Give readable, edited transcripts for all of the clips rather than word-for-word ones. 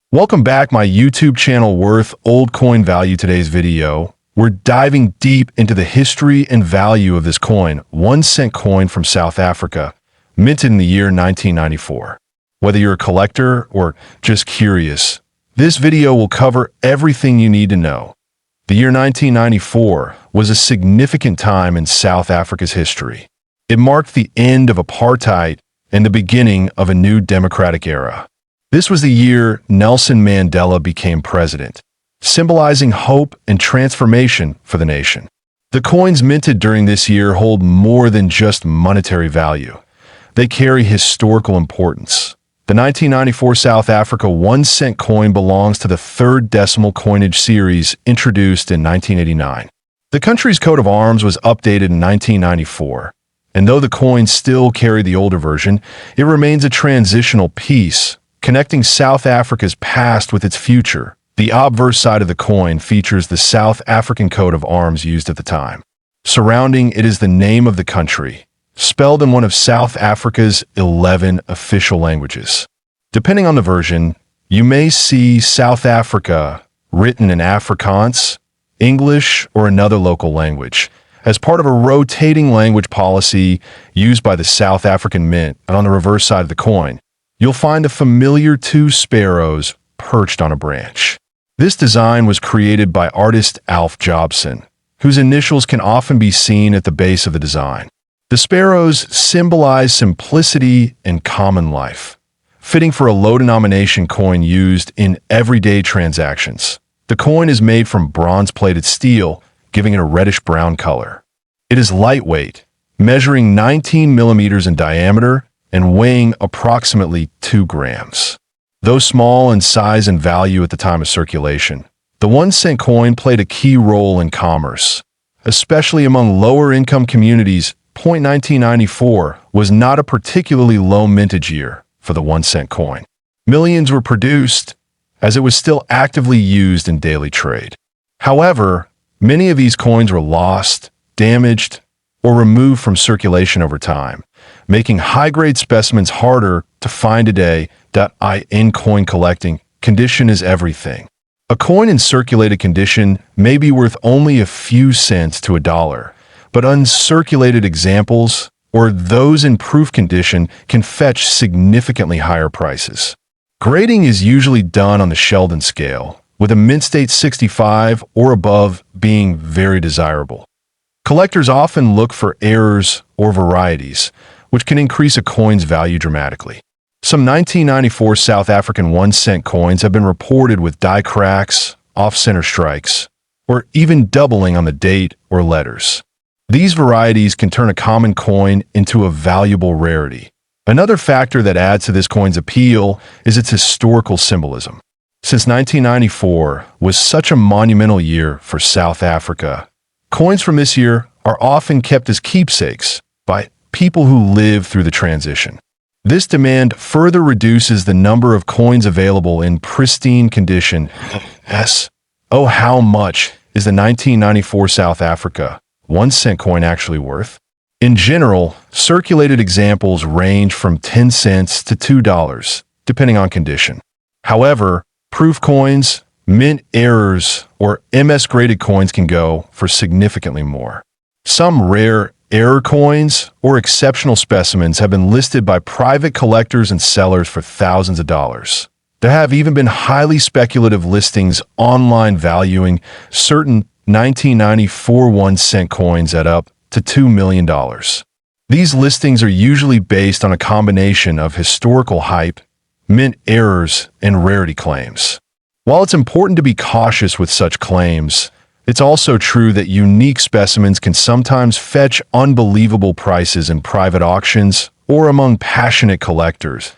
Welcome back, my YouTube channel worth old coin value. Today's video, we're diving deep into the history and value of this coin, 1 cent coin from South Africa, minted in the year 1994. Whether you're a collector or just curious, this video will cover everything you need to know. The year 1994 was a significant time in South Africa's history. It marked the end of apartheid and the beginning of a new democratic era. This was the year Nelson Mandela became president, symbolizing hope and transformation for the nation. The coins minted during this year hold more than just monetary value. They carry historical importance. The 1994 South Africa 1 cent coin belongs to the third decimal coinage series introduced in 1989. The country's coat of arms was updated in 1994, and though the coins still carry the older version, it remains a transitional piece, connecting South Africa's past with its future. The obverse side of the coin features the South African coat of arms used at the time. Surrounding it is the name of the country, spelled in one of South Africa's 11 official languages. Depending on the version, you may see South Africa written in Afrikaans, English, or another local language, as part of a rotating language policy used by the South African Mint. And on the reverse side of the coin, you'll find the familiar two sparrows perched on a branch. This design was created by artist Alf Jobson, whose initials can often be seen at the base of the design. The sparrows symbolize simplicity and common life, fitting for a low-denomination coin used in everyday transactions. The coin is made from bronze-plated steel, giving it a reddish-brown color. It is lightweight, measuring 19 millimeters in diameter and weighing approximately 2 grams. Though small in size and value at the time of circulation, the 1 cent coin played a key role in commerce, especially among lower-income communities. 1994 was not a particularly low mintage year for the 1 cent coin. Millions were produced, as it was still actively used in daily trade. However, many of these coins were lost, damaged, or removed from circulation over time, making high-grade specimens harder to find today. In coin collecting, condition is everything. A coin in circulated condition may be worth only a few cents to $1, but uncirculated examples, or those in proof condition, can fetch significantly higher prices. Grading is usually done on the Sheldon scale, with a mint state 65 or above being very desirable. Collectors often look for errors or varieties, which can increase a coin's value dramatically. Some 1994 South African 1 cent coins have been reported with die cracks, off-center strikes, or even doubling on the date or letters. These varieties can turn a common coin into a valuable rarity. Another factor that adds to this coin's appeal is its historical symbolism. Since 1994 was such a monumental year for South Africa, coins from this year are often kept as keepsakes by people who lived through the transition. This demand further reduces the number of coins available in pristine condition. Oh, how much is the 1994 South Africa 1 cent coin actually worth? In general, circulated examples range from 10 cents to $2, depending on condition. However, proof coins, mint errors, or MS-graded coins can go for significantly more. Some rare error coins or exceptional specimens have been listed by private collectors and sellers for thousands of dollars. There have even been highly speculative listings online valuing certain 1994 1 cent coins at up to $2 million. These listings are usually based on a combination of historical hype, mint errors, and rarity claims. While it's important to be cautious with such claims, it's also true that unique specimens can sometimes fetch unbelievable prices in private auctions or among passionate collectors.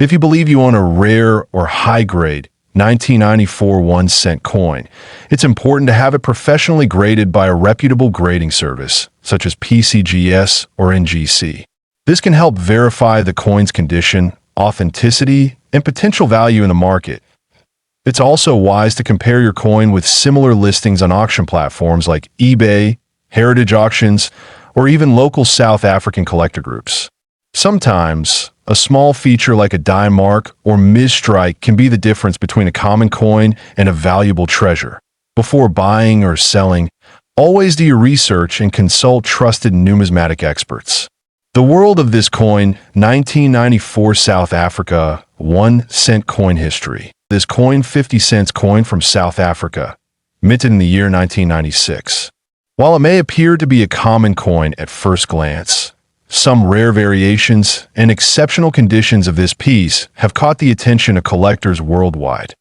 If you believe you own a rare or high-grade 1994 1 cent coin, it's important to have it professionally graded by a reputable grading service, such as PCGS or NGC. This can help verify the coin's condition, authenticity, and potential value in the market. It's also wise to compare your coin with similar listings on auction platforms like eBay, Heritage Auctions, or even local South African collector groups. Sometimes, a small feature like a dye mark or misstrike can be the difference between a common coin and a valuable treasure. Before buying or selling, always do your research and consult trusted numismatic experts. The world of this coin, 1994 South Africa, 1 cent coin history. This coin, 50 cents coin from South Africa, minted in the year 1996. While it may appear to be a common coin at first glance, some rare variations and exceptional conditions of this piece have caught the attention of collectors worldwide.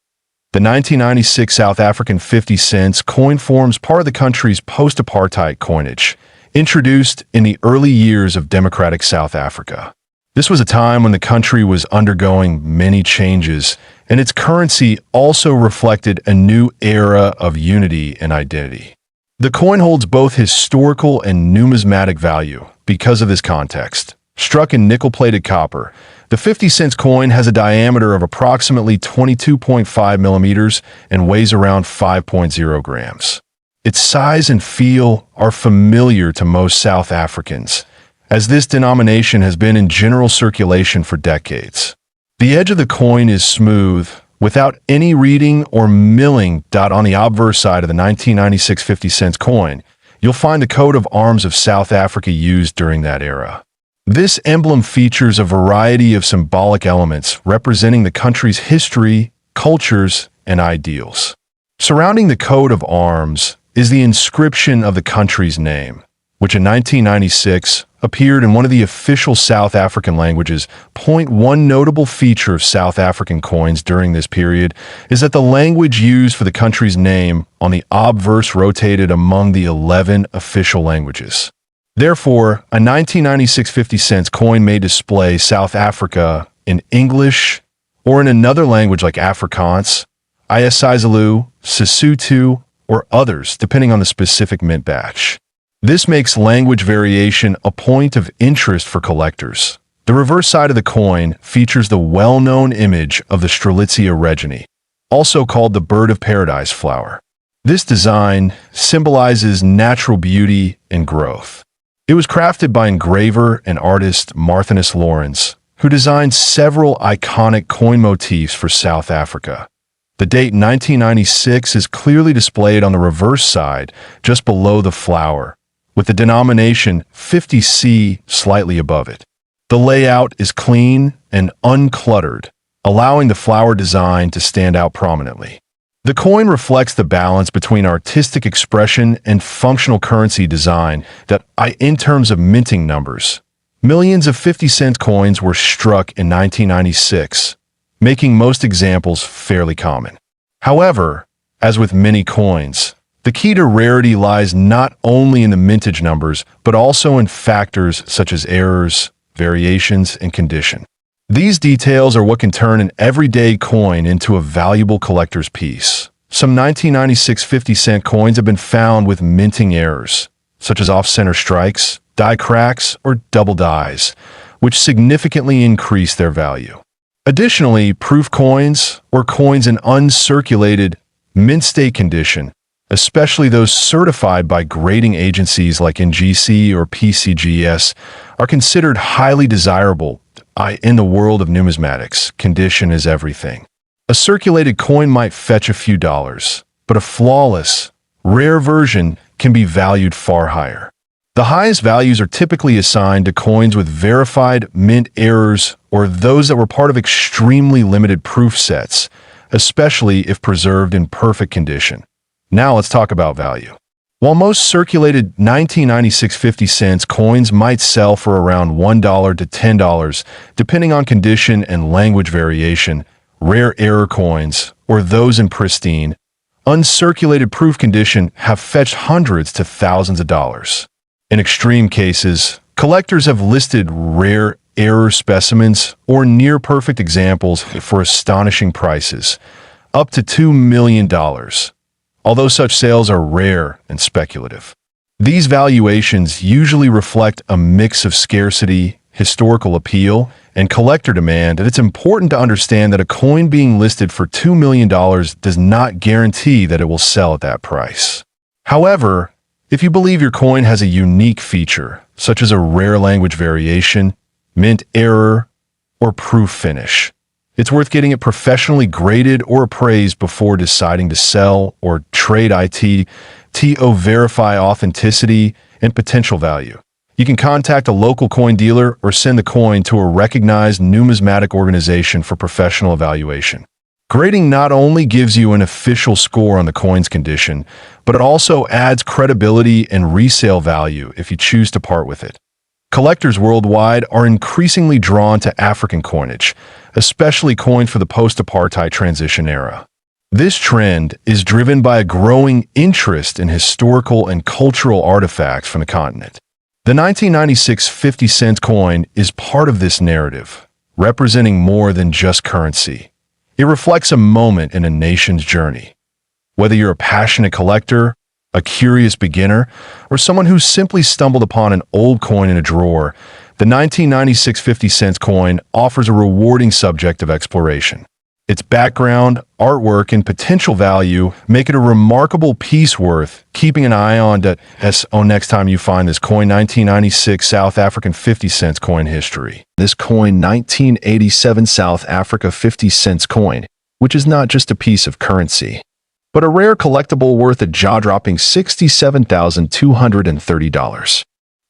The 1996 South African 50 cents coin forms part of the country's post-apartheid coinage, introduced in the early years of democratic South Africa. This was a time when the country was undergoing many changes, and its currency also reflected a new era of unity and identity. The coin holds both historical and numismatic value because of this context. Struck in nickel-plated copper, the 50 cents coin has a diameter of approximately 22.5 millimeters and weighs around 5.0 grams. Its size and feel are familiar to most South Africans, as this denomination has been in general circulation for decades. The edge of the coin is smooth, without any reading or milling. On the obverse side of the 1996 50 cents coin, you'll find the coat of arms of South Africa used during that era. This emblem features a variety of symbolic elements representing the country's history, cultures, and ideals. Surrounding the coat of arms is the inscription of the country's name, which in 1996 appeared in one of the official South African languages. One notable feature of South African coins during this period is that the language used for the country's name on the obverse rotated among the 11 official languages. Therefore, a 1996 50 cents coin may display South Africa in English or in another language like Afrikaans, isiZulu, Sesotho, or others, depending on the specific mint batch. This makes language variation a point of interest for collectors. The reverse side of the coin features the well-known image of the Strelitzia reginae, also called the bird of paradise flower. This design symbolizes natural beauty and growth. It was crafted by engraver and artist Marthinus Lawrence, who designed several iconic coin motifs for South Africa. The date 1996 is clearly displayed on the reverse side, just below the flower, with the denomination 50C slightly above it. The layout is clean and uncluttered, allowing the flower design to stand out prominently. The coin reflects the balance between artistic expression and functional currency design in terms of minting numbers. Millions of 50 cent coins were struck in 1996, making most examples fairly common. However, as with many coins, the key to rarity lies not only in the mintage numbers, but also in factors such as errors, variations, and condition. These details are what can turn an everyday coin into a valuable collector's piece. Some 1996 50 cent coins have been found with minting errors, such as off-center strikes, die cracks, or double dies, which significantly increase their value. Additionally, proof coins, or coins in uncirculated, mint state condition, especially those certified by grading agencies like NGC or PCGS, are considered highly desirable. In the world of numismatics, condition is everything. A circulated coin might fetch a few dollars, but a flawless, rare version can be valued far higher. The highest values are typically assigned to coins with verified mint errors or those that were part of extremely limited proof sets, especially if preserved in perfect condition. Now let's talk about value. While most circulated 1996 50 cents coins might sell for around $1 to $10, depending on condition and language variation, rare error coins, or those in pristine, uncirculated proof condition have fetched hundreds to thousands of dollars. In extreme cases, collectors have listed rare error specimens or near-perfect examples for astonishing prices, up to $2 million. Although such sales are rare and speculative. These valuations usually reflect a mix of scarcity, historical appeal, and collector demand, and it's important to understand that a coin being listed for $2 million does not guarantee that it will sell at that price. However, if you believe your coin has a unique feature, such as a rare language variation, mint error, or proof finish. It's worth getting it professionally graded or appraised before deciding to sell or trade it. To verify authenticity and potential value. You can contact a local coin dealer or send the coin to a recognized numismatic organization for professional evaluation. Grading not only gives you an official score on the coin's condition, but it also adds credibility and resale value if you choose to part with it. Collectors worldwide are increasingly drawn to African coinage, especially coins for the post-apartheid transition era. This trend is driven by a growing interest in historical and cultural artifacts from the continent. The 1996 50-cent coin is part of this narrative, representing more than just currency. It reflects a moment in a nation's journey. Whether you're a passionate collector, a curious beginner, or someone who simply stumbled upon an old coin in a drawer, the 1996 50-cent coin offers a rewarding subject of exploration. Its background, artwork, and potential value make it a remarkable piece worth keeping an eye on next time you find this coin. 1996 South African 50-cent coin history. This coin, 1987 South Africa 50-cent coin, which is not just a piece of currency, but a rare collectible worth a jaw-dropping $67,230.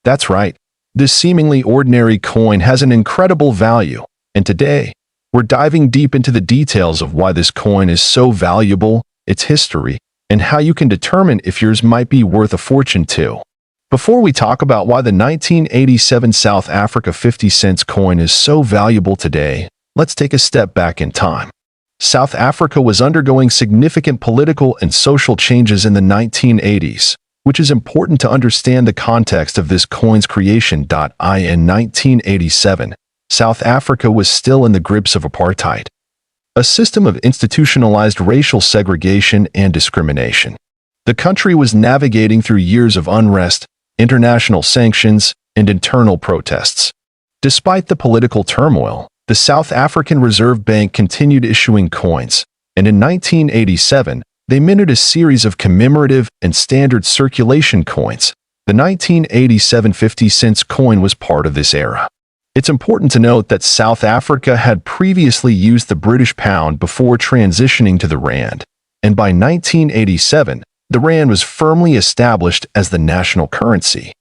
That's right, this seemingly ordinary coin has an incredible value, and today, we're diving deep into the details of why this coin is so valuable, its history, and how you can determine if yours might be worth a fortune too. Before we talk about why the 1987 South Africa 50-cent coin is so valuable today, let's take a step back in time. South Africa was undergoing significant political and social changes in the 1980s, which is important to understand the context of this coin's creation. In 1987, South Africa was still in the grips of apartheid, a system of institutionalized racial segregation and discrimination. The country was navigating through years of unrest, international sanctions, and internal protests. Despite the political turmoil, the South African Reserve Bank continued issuing coins, and in 1987, they minted a series of commemorative and standard circulation coins. The 1987 50-cent coin was part of this era. It's important to note that South Africa had previously used the British pound before transitioning to the rand, and by 1987, the rand was firmly established as the national currency.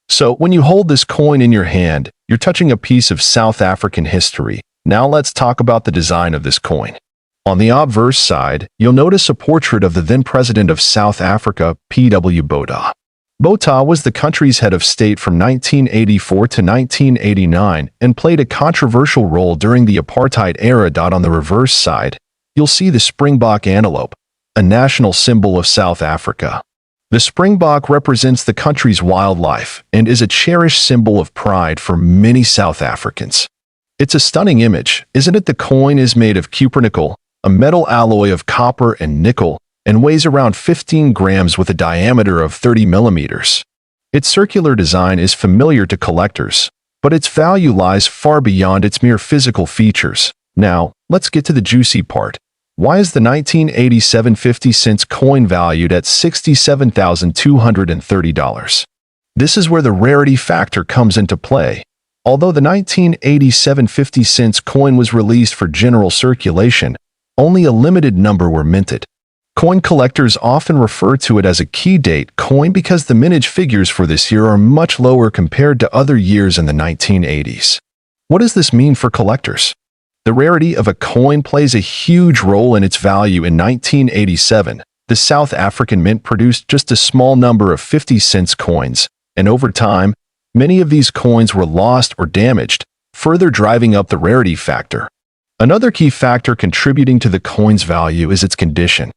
So when you hold this coin in your hand, you're touching a piece of South African history. Now let's talk about the design of this coin. On the obverse side, you'll notice a portrait of the then president of South Africa, P.W. Botha. Botha was the country's head of state from 1984 to 1989 and played a controversial role during the apartheid era. On the reverse side, you'll see the springbok antelope, a national symbol of South Africa. The springbok represents the country's wildlife and is a cherished symbol of pride for many South Africans. It's a stunning image, isn't it? The coin is made of cupronickel, a metal alloy of copper and nickel, and weighs around 15 grams with a diameter of 30 millimeters. Its circular design is familiar to collectors, but its value lies far beyond its mere physical features. Now, let's get to the juicy part. Why is the 1987 50-cent coin valued at $67,230? This is where the rarity factor comes into play. Although the 1987 50-cent coin was released for general circulation, only a limited number were minted. Coin collectors often refer to it as a key date coin because the mintage figures for this year are much lower compared to other years in the 1980s. What does this mean for collectors? The rarity of a coin plays a huge role in its value. In 1987, the South African Mint produced just a small number of 50-cent coins, and over time, many of these coins were lost or damaged, further driving up the rarity factor. Another key factor contributing to the coin's value is its condition.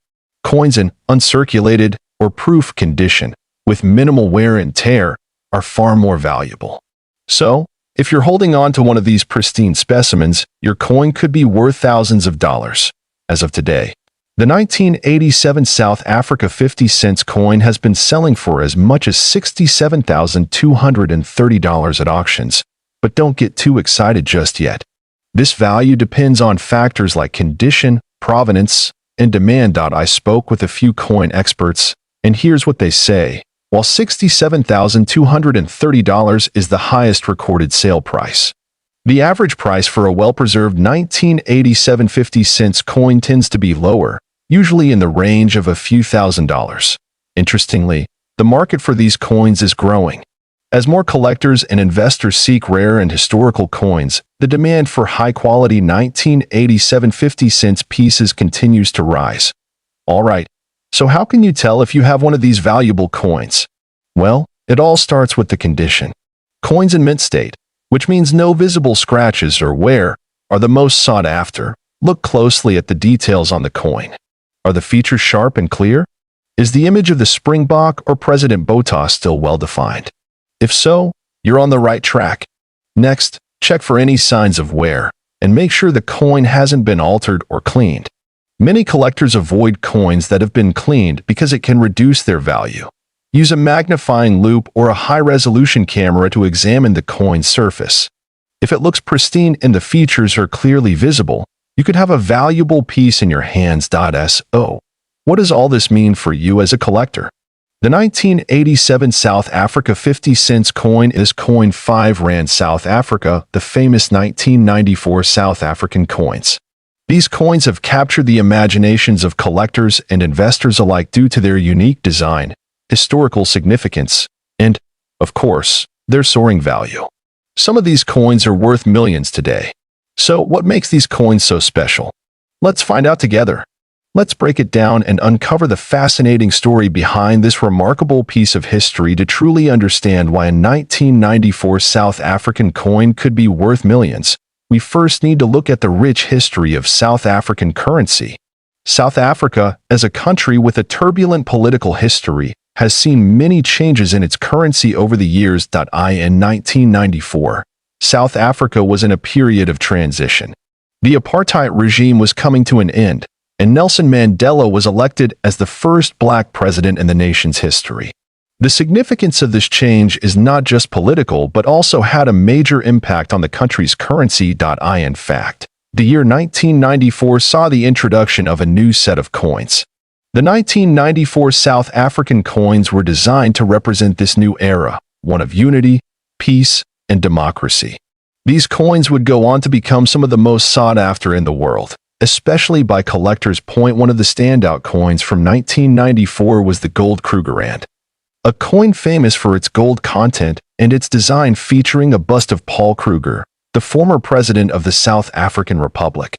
Coins in uncirculated or proof condition, with minimal wear and tear, are far more valuable. So, if you're holding on to one of these pristine specimens, your coin could be worth thousands of dollars. As of today, the 1987 South Africa 50-cent coin has been selling for as much as $67,230 at auctions, but don't get too excited just yet. This value depends on factors like condition, provenance, and demand. I spoke with a few coin experts, and here's what they say. While $67,230 is the highest recorded sale price, The average price for a well-preserved 1987 50-cent coin tends to be lower, usually in the range of a few $1,000s. Interestingly, the market for these coins is growing. As more collectors and investors seek rare and historical coins, the demand for high-quality 1987 50-cent pieces continues to rise. Alright, so how can you tell if you have one of these valuable coins? Well, it all starts with the condition. Coins in mint state, which means no visible scratches or wear, are the most sought after. Look closely at the details on the coin. Are the features sharp and clear? Is the image of the Springbok or President Botha still well-defined? If so, you're on the right track. Next, check for any signs of wear, and make sure the coin hasn't been altered or cleaned. Many collectors avoid coins that have been cleaned because it can reduce their value. Use a magnifying loupe or a high-resolution camera to examine the coin's surface. If it looks pristine and the features are clearly visible, you could have a valuable piece in your hands. So, what does all this mean for you as a collector? The 1987 South Africa 50-cent coin is coin 5 Rand South Africa, the famous 1994 South African coins. These coins have captured the imaginations of collectors and investors alike due to their unique design, historical significance, and, of course, their soaring value. Some of these coins are worth millions today. So, what makes these coins so special? Let's find out together. Let's break it down and uncover the fascinating story behind this remarkable piece of history to truly understand why a 1994 South African coin could be worth millions. We first need to look at the rich history of South African currency. South Africa, as a country with a turbulent political history, has seen many changes in its currency over the years. In 1994, South Africa was in a period of transition. The apartheid regime was coming to an end, and Nelson Mandela was elected as the first black president in the nation's history. The significance of this change is not just political but also had a major impact on the country's currency. In fact, the year 1994 saw the introduction of a new set of coins. The 1994 South African coins were designed to represent this new era, one of unity, peace, and democracy. These coins would go on to become some of the most sought after in the world, especially by collectors. One of the standout coins from 1994 was the Gold Krugerrand, a coin famous for its gold content and its design featuring a bust of Paul Kruger, the former president of the South African Republic.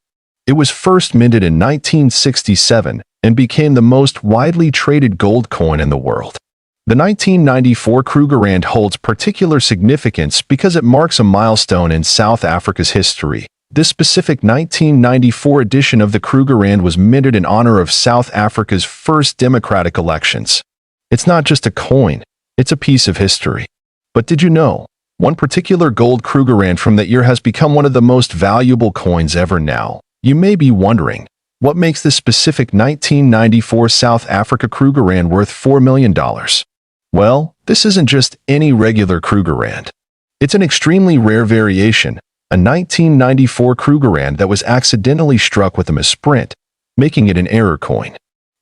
It was first minted in 1967 and became the most widely traded gold coin in the world. The 1994 Krugerrand holds particular significance because it marks a milestone in South Africa's history. This specific 1994 edition of the Krugerrand was minted in honor of South Africa's first democratic elections. It's not just a coin, it's a piece of history. But did you know, one particular Gold Krugerrand from that year has become one of the most valuable coins ever now? You may be wondering, what makes this specific 1994 South Africa Krugerrand worth $4 million? Well, this isn't just any regular Krugerrand. It's an extremely rare variation, a 1994 Krugerrand that was accidentally struck with a misprint, making it an error coin.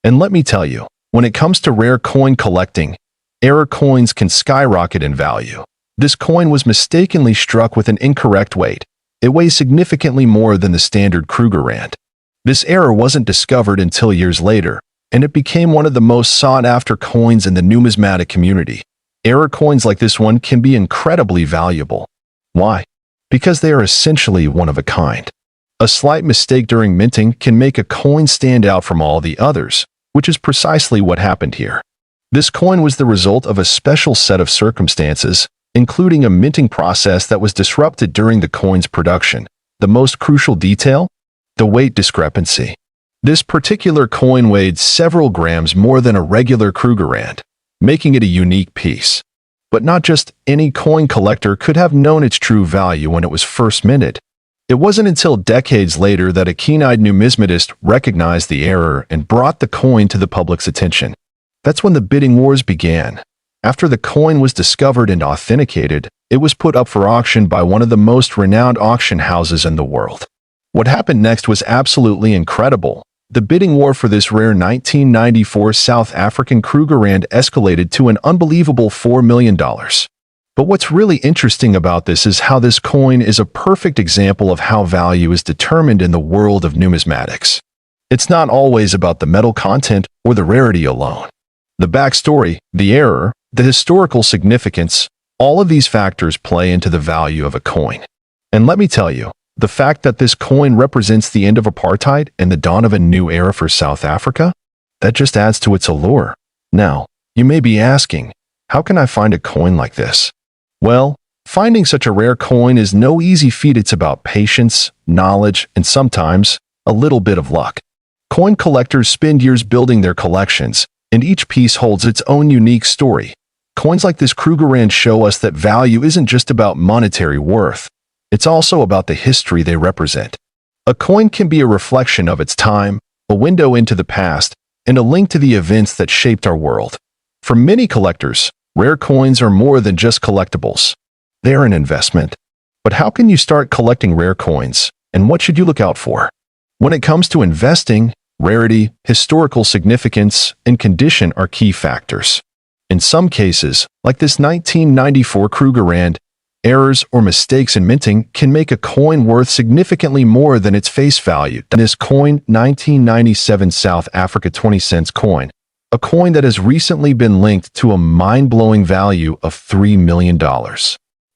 And let me tell you, when it comes to rare coin collecting, error coins can skyrocket in value. This coin was mistakenly struck with an incorrect weight. It weighs significantly more than the standard Krugerrand. This error wasn't discovered until years later, and it became one of the most sought-after coins in the numismatic community. Error coins like this one can be incredibly valuable. Why? Because they are essentially one of a kind. A slight mistake during minting can make a coin stand out from all the others, which is precisely what happened here. This coin was the result of a special set of circumstances, including a minting process that was disrupted during the coin's production. The most crucial detail? The weight discrepancy. This particular coin weighed several grams more than a regular Krugerrand, making it a unique piece. But not just any coin collector could have known its true value when it was first minted. It wasn't until decades later that a keen-eyed numismatist recognized the error and brought the coin to the public's attention. That's when the bidding wars began. After the coin was discovered and authenticated, it was put up for auction by one of the most renowned auction houses in the world. What happened next was absolutely incredible. The bidding war for this rare 1994 South African Krugerrand escalated to an unbelievable $4 million. But what's really interesting about this is how this coin is a perfect example of how value is determined in the world of numismatics. It's not always about the metal content or the rarity alone. The backstory, the era, the historical significance, all of these factors play into the value of a coin. And let me tell you, the fact that this coin represents the end of apartheid and the dawn of a new era for South Africa, that just adds to its allure. Now, you may be asking, how can I find a coin like this? Well, finding such a rare coin is no easy feat. It's about patience, knowledge, and sometimes a little bit of luck. Coin collectors spend years building their collections, and each piece holds its own unique story. Coins like this Krugerrand show us that value isn't just about monetary worth. It's also about the history they represent. A coin can be a reflection of its time, a window into the past, and a link to the events that shaped our world. For many collectors, rare coins are more than just collectibles. They are an investment. But how can you start collecting rare coins, and what should you look out for? When it comes to investing, rarity, historical significance, and condition are key factors. In some cases, like this 1994 Krugerrand, errors or mistakes in minting can make a coin worth significantly more than its face value. This coin, 1997 South Africa 20 cents coin, a coin that has recently been linked to a mind-blowing value of $3 million.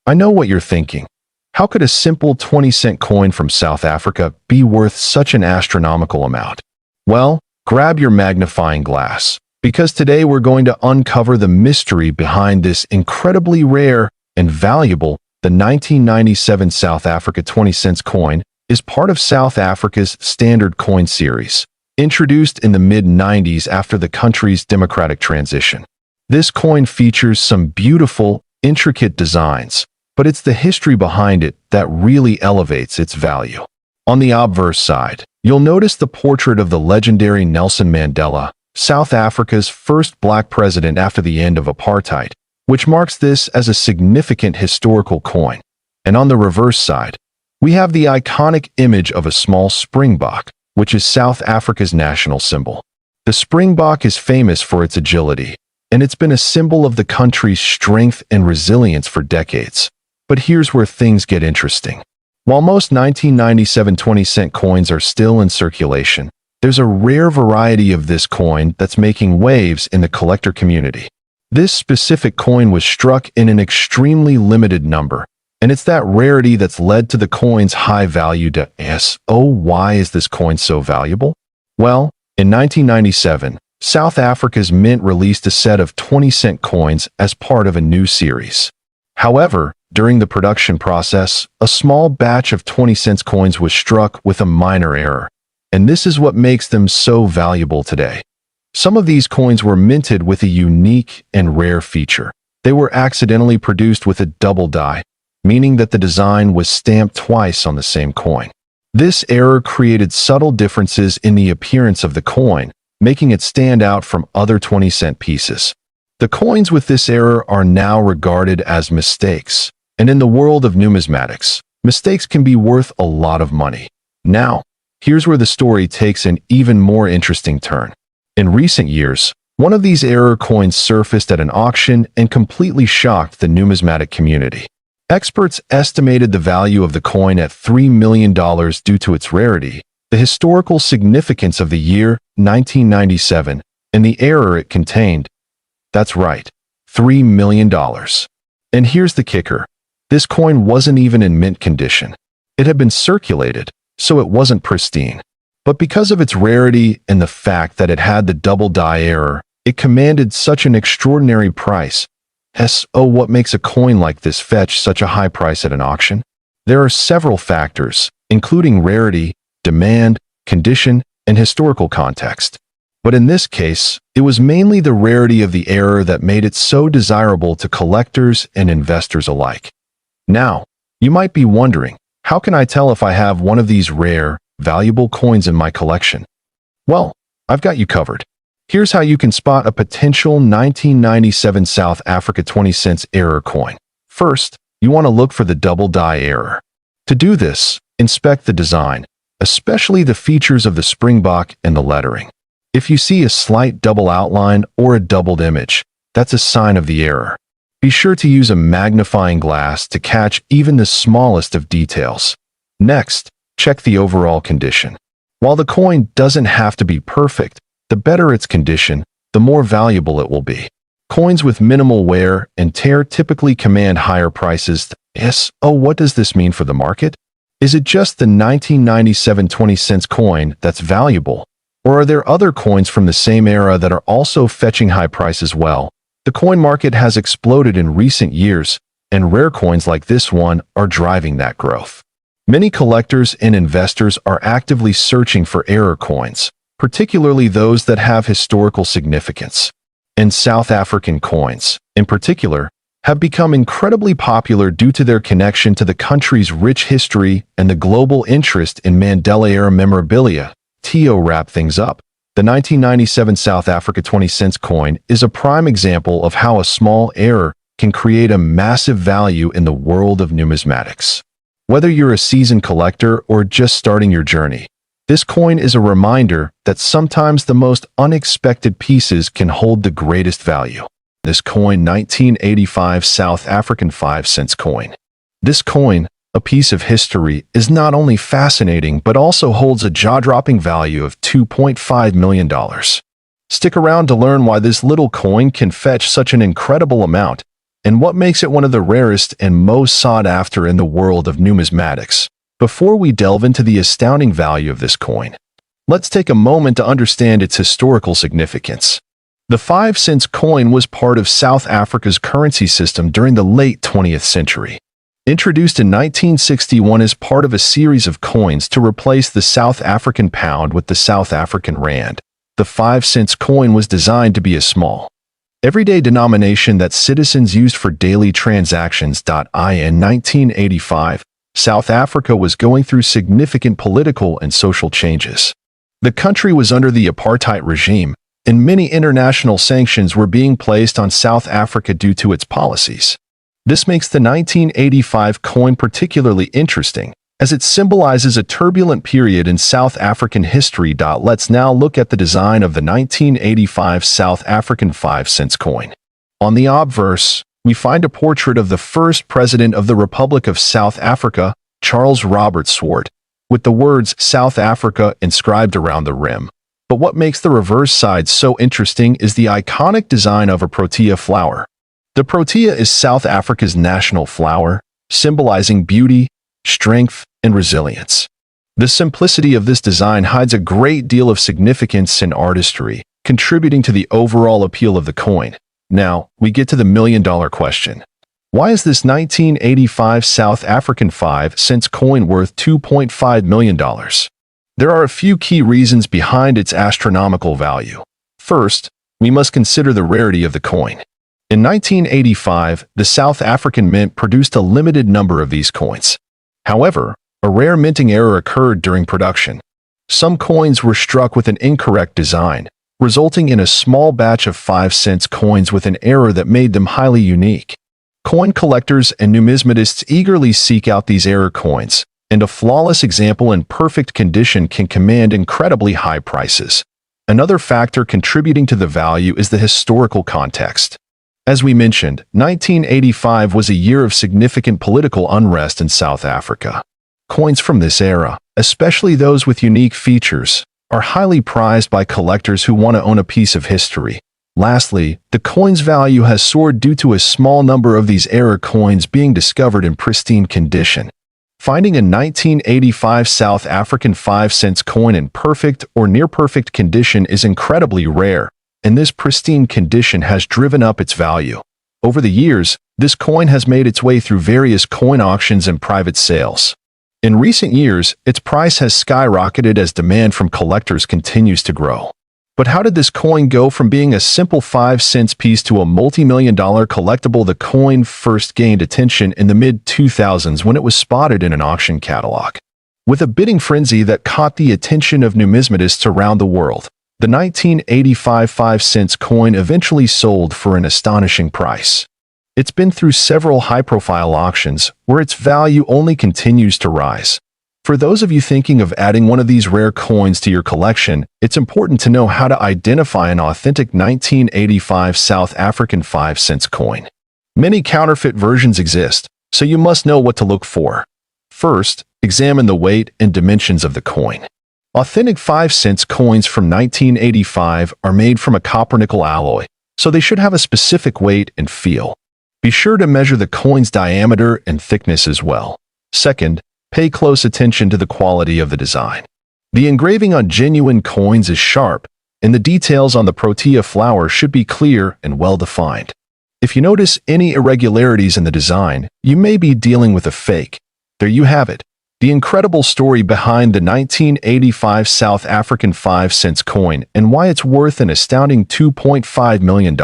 I know what you're thinking. How could a simple 20-cent coin from South Africa be worth such an astronomical amount? Well, grab your magnifying glass, because today we're going to uncover the mystery behind this incredibly rare and valuable. The 1997 South Africa 20 cents coin is part of South Africa's standard coin series, introduced in the mid-90s after the country's democratic transition. This coin features some beautiful, intricate designs, but it's the history behind it that really elevates its value. On the obverse side, you'll notice the portrait of the legendary Nelson Mandela, South Africa's first black president after the end of apartheid, which marks this as a significant historical coin. And on the reverse side, we have the iconic image of a small springbok, which is South Africa's national symbol. The springbok is famous for its agility, and it's been a symbol of the country's strength and resilience for decades. But here's where things get interesting. While most 1997 20-cent coins are still in circulation, there's a rare variety of this coin that's making waves in the collector community. This specific coin was struck in an extremely limited number, and it's that rarity that's led to the coin's high value. Why is this coin so valuable? Well, in 1997, South Africa's mint released a set of 20-cent coins as part of a new series. However, during the production process, a small batch of 20-cent coins was struck with a minor error, and this is what makes them so valuable today. Some of these coins were minted with a unique and rare feature. They were accidentally produced with a double die, meaning that the design was stamped twice on the same coin. This error created subtle differences in the appearance of the coin, making it stand out from other 20-cent pieces. The coins with this error are now regarded as mistakes, and in the world of numismatics, mistakes can be worth a lot of money. Now, here's where the story takes an even more interesting turn. In recent years, one of these error coins surfaced at an auction and completely shocked the numismatic community. Experts estimated the value of the coin at $3 million due to its rarity, the historical significance of the year 1997, and the error it contained. That's right, $3 million. And here's the kicker. This coin wasn't even in mint condition. It had been circulated, so it wasn't pristine. But because of its rarity and the fact that it had the double die error, it commanded such an extraordinary price. What makes a coin like this fetch such a high price at an auction? There are several factors, including rarity, demand, condition, and historical context. But in this case, it was mainly the rarity of the error that made it so desirable to collectors and investors alike. Now, you might be wondering, how can I tell if I have one of these rare, valuable coins in my collection? Well, I've got you covered. Here's how you can spot a potential 1997 South Africa 20 cents error coin. First, you want to look for the double die error. To do this, inspect the design, especially the features of the springbok and the lettering. If you see a slight double outline or a doubled image, that's a sign of the error. Be sure to use a magnifying glass to catch even the smallest of details. Next, check the overall condition. While the coin doesn't have to be perfect, the better its condition, the more valuable it will be. Coins with minimal wear and tear typically command higher prices. Yes, oh, what does this mean for the market? Is it just the 1997 20-cent coin that's valuable? Or are there other coins from the same era that are also fetching high prices? Well, the coin market has exploded in recent years, and rare coins like this one are driving that growth. Many collectors and investors are actively searching for rare coins, particularly those that have historical significance. And South African coins, in particular, have become incredibly popular due to their connection to the country's rich history and the global interest in Mandela-era memorabilia. To wrap things up, the 1997 South Africa 20-cent coin is a prime example of how a small error can create a massive value in the world of numismatics. Whether you're a seasoned collector or just starting your journey, this coin is a reminder that sometimes the most unexpected pieces can hold the greatest value. This coin, 1985 South African 5-cent coin. This coin, a piece of history, is not only fascinating but also holds a jaw-dropping value of $2.5 million. Stick around to learn why this little coin can fetch such an incredible amount and what makes it one of the rarest and most sought after in the world of numismatics. Before we delve into the astounding value of this coin, let's take a moment to understand its historical significance. The 5-cent coin was part of South Africa's currency system during the late 20th century. Introduced in 1961 as part of a series of coins to replace the South African pound with the South African rand, the 5-cent coin was designed to be a small, everyday denomination that citizens used for daily transactions. In 1985, South Africa was going through significant political and social changes. The country was under the apartheid regime, and many international sanctions were being placed on South Africa due to its policies. This makes the 1985 coin particularly interesting, as it symbolizes a turbulent period in South African history. Let's now look at the design of the 1985 South African 5-cent coin. On the obverse, we find a portrait of the first president of the Republic of South Africa, Charles Robert Swart, with the words South Africa inscribed around the rim. But what makes the reverse side so interesting is the iconic design of a protea flower. The protea is South Africa's national flower, symbolizing beauty, strength, and resilience. The simplicity of this design hides a great deal of significance and artistry, contributing to the overall appeal of the coin. Now, we get to the million-dollar question. Why is this 1985 South African 5-cent coin worth $2.5 million? There are a few key reasons behind its astronomical value. First, we must consider the rarity of the coin. In 1985, the South African Mint produced a limited number of these coins. However, a rare minting error occurred during production. Some coins were struck with an incorrect design, resulting in a small batch of 5-cent coins with an error that made them highly unique. Coin collectors and numismatists eagerly seek out these error coins, and a flawless example in perfect condition can command incredibly high prices. Another factor contributing to the value is the historical context. As we mentioned, 1985 was a year of significant political unrest in South Africa. Coins from this era, especially those with unique features, are highly prized by collectors who want to own a piece of history. Lastly, the coin's value has soared due to a small number of these error coins being discovered in pristine condition. Finding a 1985 South African 5-cent coin in perfect or near-perfect condition is incredibly rare, and this pristine condition has driven up its value. Over the years, this coin has made its way through various coin auctions and private sales. In recent years, its price has skyrocketed as demand from collectors continues to grow. But how did this coin go from being a simple 5-cent piece to a multi-million-dollar collectible? The coin first gained attention in the mid-2000s when it was spotted in an auction catalog. With a bidding frenzy that caught the attention of numismatists around the world, the 1985 5-cent coin eventually sold for an astonishing price. It's been through several high-profile auctions where its value only continues to rise. For those of you thinking of adding one of these rare coins to your collection, it's important to know how to identify an authentic 1985 South African 5-cent coin. Many counterfeit versions exist, so you must know what to look for. First, examine the weight and dimensions of the coin. Authentic 5-cent coins from 1985 are made from a copper-nickel alloy, so they should have a specific weight and feel. Be sure to measure the coin's diameter and thickness as well. Second, pay close attention to the quality of the design. The engraving on genuine coins is sharp, and the details on the protea flower should be clear and well-defined. If you notice any irregularities in the design, you may be dealing with a fake. There you have it, the incredible story behind the 1985 South African 5-cent coin and why it's worth an astounding $2.5 million.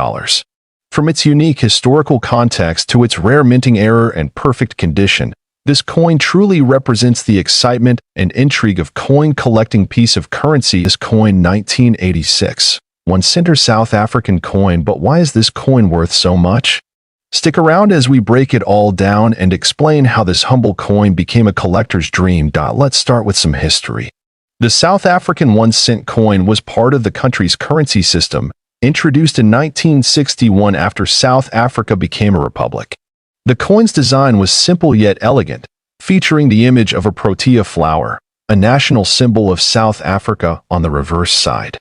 From its unique historical context to its rare minting error and perfect condition, this coin truly represents the excitement and intrigue of coin collecting. Piece of currency is coin 1986. 1-cent South African coin, but why is this coin worth so much? Stick around as we break it all down and explain how this humble coin became a collector's dream. Let's start with some history. The South African 1-cent coin was part of the country's currency system, introduced in 1961 after South Africa became a republic. The coin's design was simple yet elegant, featuring the image of a protea flower, a national symbol of South Africa, on the reverse side.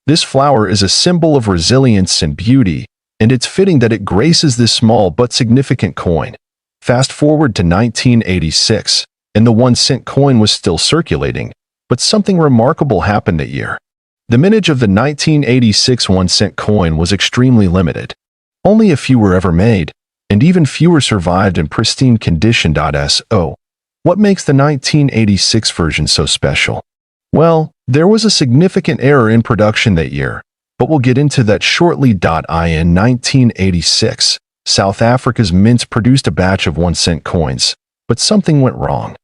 This flower is a symbol of resilience and beauty, and it's fitting that it graces this small but significant coin. Fast forward to 1986, and the 1-cent coin was still circulating, but something remarkable happened that year. The mintage of the 1986 1-cent coin was extremely limited. Only a few were ever made, and even fewer survived in pristine condition. So, what makes the 1986 version so special? Well, there was a significant error in production that year, but we'll get into that shortly. In 1986, South Africa's mints produced a batch of 1-cent coins, but something went wrong.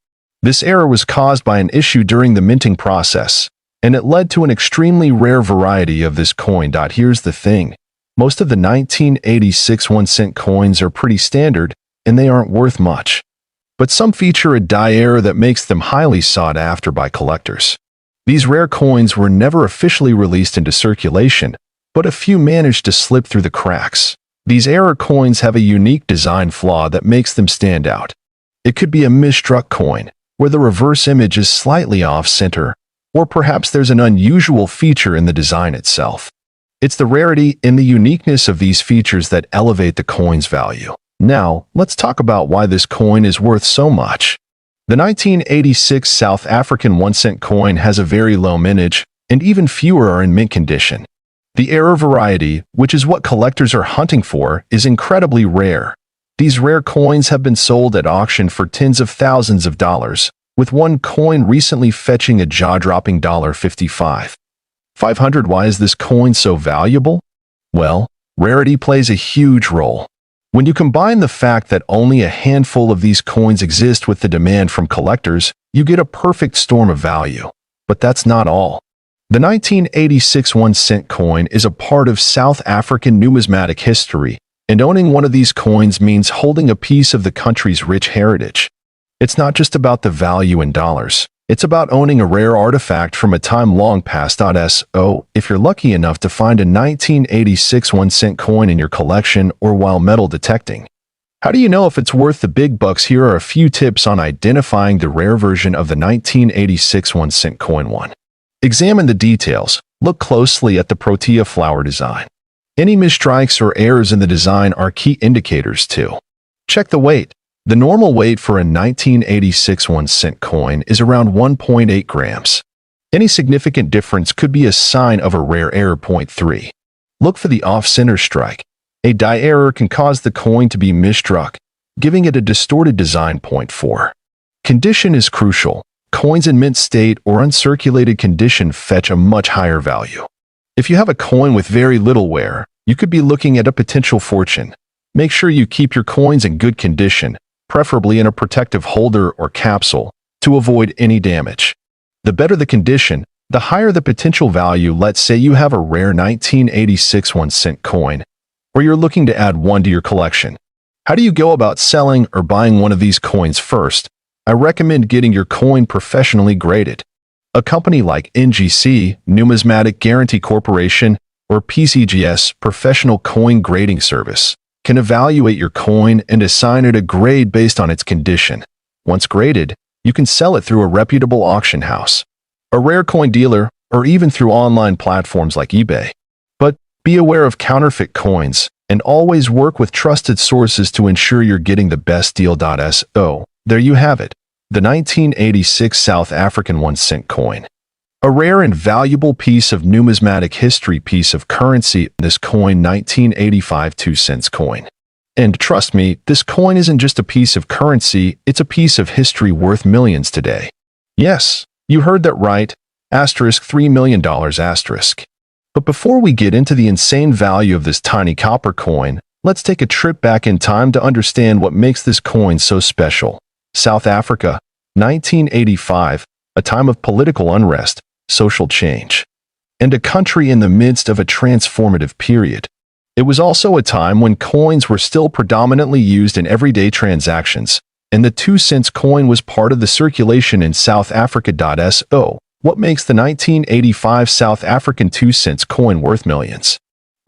This error was caused by an issue during the minting process, and it led to an extremely rare variety of this coin. Here's the thing. Most of the 1986 1-cent coins are pretty standard, and they aren't worth much. But some feature a dye error that makes them highly sought after by collectors. These rare coins were never officially released into circulation, but a few managed to slip through the cracks. These error coins have a unique design flaw that makes them stand out. It could be a misstruck coin, where the reverse image is slightly off-center, or perhaps there's an unusual feature in the design itself. It's the rarity and the uniqueness of these features that elevate the coin's value. Now, let's talk about why this coin is worth so much. The 1986 South African 1-cent coin has a very low mintage, and even fewer are in mint condition. The error variety, which is what collectors are hunting for, is incredibly rare. These rare coins have been sold at auction for tens of thousands of dollars, with one coin recently fetching a jaw-dropping $55,500. Why is this coin so valuable? Well, rarity plays a huge role. When you combine the fact that only a handful of these coins exist with the demand from collectors, you get a perfect storm of value. But that's not all. The 1986 1-cent coin is a part of South African numismatic history, and owning one of these coins means holding a piece of the country's rich heritage. It's not just about the value in dollars. It's about owning a rare artifact from a time long past. So, if you're lucky enough to find a 1986 1-cent coin in your collection or while metal detecting, how do you know if it's worth the big bucks? Here are a few tips on identifying the rare version of the 1986 1-cent coin. 1. Examine the details. Look closely at the protea flower design. Any misstrikes or errors in the design are key indicators. 2. Check the weight. The normal weight for a 1986 1-cent coin is around 1.8 grams. Any significant difference could be a sign of a rare error. 3. Look for the off-center strike. A dye error can cause the coin to be misstruck, giving it a distorted design. 4. Condition is crucial. Coins in mint state or uncirculated condition fetch a much higher value. If you have a coin with very little wear, you could be looking at a potential fortune. Make sure you keep your coins in good condition, preferably in a protective holder or capsule, to avoid any damage. The better the condition, the higher the potential value. Let's say you have a rare 1986 1-cent coin, or you're looking to add one to your collection. How do you go about selling or buying one of these coins? First, I recommend getting your coin professionally graded. A company like NGC, Numismatic Guarantee Corporation, or PCGS, Professional Coin Grading Service, can evaluate your coin and assign it a grade based on its condition. Once graded, you can sell it through a reputable auction house, a rare coin dealer, or even through online platforms like eBay. But be aware of counterfeit coins and always work with trusted sources to ensure you're getting the best deal. So, there you have it, the 1986 South African 1-cent coin. A rare and valuable piece of numismatic history, piece of currency, this coin 1985 2-cent coin. And trust me, this coin isn't just a piece of currency, it's a piece of history worth millions today. Yes, you heard that right, $3 million asterisk. But before we get into the insane value of this tiny copper coin, let's take a trip back in time to understand what makes this coin so special. South Africa, 1985, a time of political unrest, social change, and a country in the midst of a transformative period. It was also a time when coins were still predominantly used in everyday transactions, and the 2-cent coin was part of the circulation in South Africa. So, what makes the 1985 South African 2-cent coin worth millions?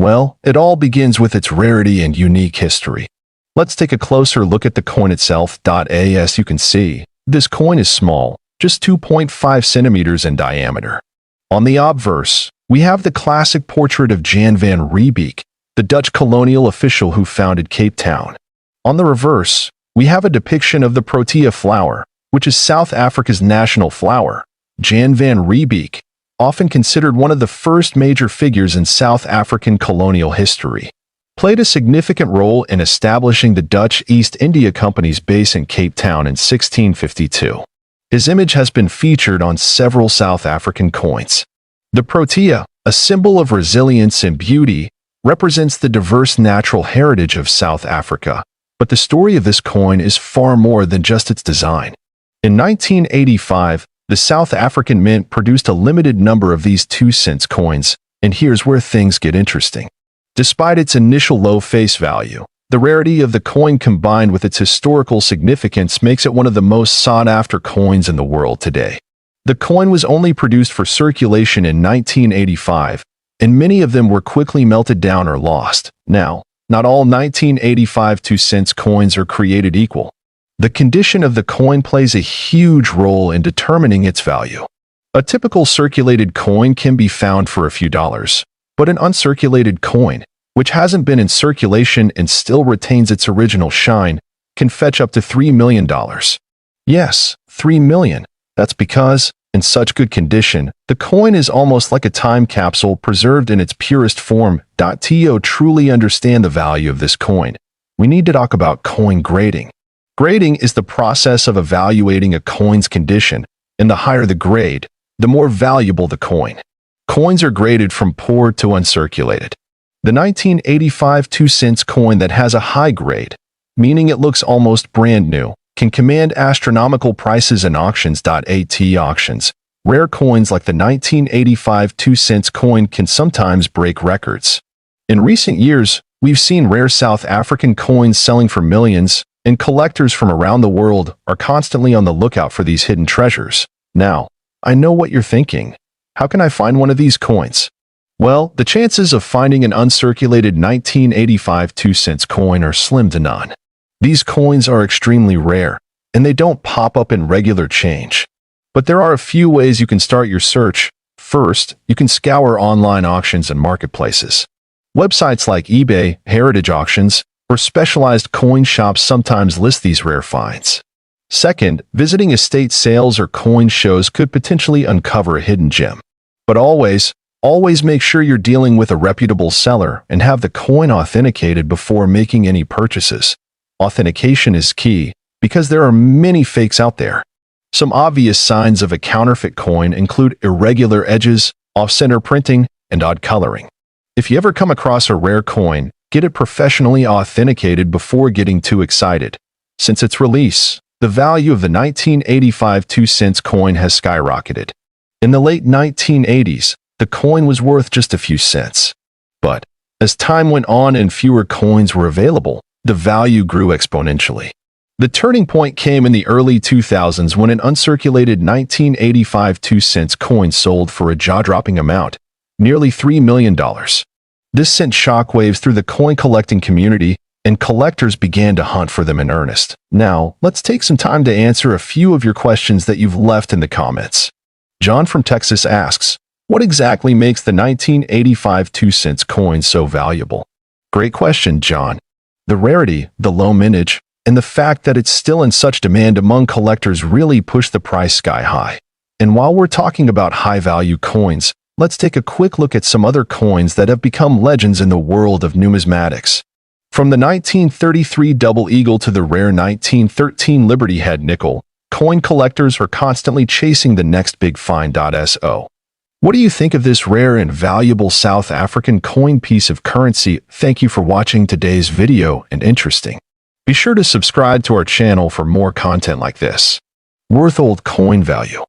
Well, it all begins with its rarity and unique history. Let's take a closer look at the coin itself. As you can see, this coin is small, just 2.5 centimeters in diameter. On the obverse, we have the classic portrait of Jan van Riebeeck, the Dutch colonial official who founded Cape Town. On the reverse, we have a depiction of the protea flower, which is South Africa's national flower. Jan van Riebeeck, often considered one of the first major figures in South African colonial history, played a significant role in establishing the Dutch East India Company's base in Cape Town in 1652. His image has been featured on several South African coins. The protea, a symbol of resilience and beauty, represents the diverse natural heritage of South Africa, but the story of this coin is far more than just its design. In 1985, the South African Mint produced a limited number of these 2-cent coins, and here's where things get interesting. Despite its initial low face value, the rarity of the coin combined with its historical significance makes it one of the most sought-after coins in the world today. The coin was only produced for circulation in 1985, and many of them were quickly melted down or lost. Now, not all 1985 2-cent coins are created equal. The condition of the coin plays a huge role in determining its value. A typical circulated coin can be found for a few dollars, but an uncirculated coin, which hasn't been in circulation and still retains its original shine, can fetch up to $3 million. Yes, $3 million. That's because, in such good condition, the coin is almost like a time capsule preserved in its purest form. To truly understand the value of this coin, we need to talk about coin grading. Grading is the process of evaluating a coin's condition, and the higher the grade, the more valuable the coin. Coins are graded from poor to uncirculated. The 1985 2-cent coin that has a high grade, meaning it looks almost brand new, can command astronomical prices in auctions. At auctions, rare coins like the 1985 2-cent coin can sometimes break records. In recent years, we've seen rare South African coins selling for millions, and collectors from around the world are constantly on the lookout for these hidden treasures. Now, I know what you're thinking. How can I find one of these coins? Well, the chances of finding an uncirculated 1985 2-cent coin are slim to none. These coins are extremely rare, and they don't pop up in regular change. But there are a few ways you can start your search. First, you can scour online auctions and marketplaces. Websites like eBay, Heritage Auctions, or specialized coin shops sometimes list these rare finds. Second, visiting estate sales or coin shows could potentially uncover a hidden gem. But always make sure you're dealing with a reputable seller and have the coin authenticated before making any purchases. Authentication is key because there are many fakes out there. Some obvious signs of a counterfeit coin include irregular edges, off-center printing, and odd coloring. If you ever come across a rare coin, get it professionally authenticated before getting too excited. Since its release, the value of the 1985 2-cent coin has skyrocketed. In the late 1980s, the coin was worth just a few cents. But as time went on and fewer coins were available, the value grew exponentially. The turning point came in the early 2000s when an uncirculated 1985 2-cent coin sold for a jaw-dropping amount, nearly $3 million. This sent shockwaves through the coin collecting community, and collectors began to hunt for them in earnest. Now, let's take some time to answer a few of your questions that you've left in the comments. John from Texas asks, what exactly makes the 1985 2-cent coin so valuable? Great question, John. The rarity, the low mintage, and the fact that it's still in such demand among collectors really push the price sky high. And while we're talking about high-value coins, let's take a quick look at some other coins that have become legends in the world of numismatics. From the 1933 Double Eagle to the rare 1913 Liberty Head nickel, coin collectors are constantly chasing the next big find. So, what do you think of this rare and valuable South African coin piece of currency? Thank you for watching today's video and interesting. Be sure to subscribe to our channel for more content like this. Worth old coin value.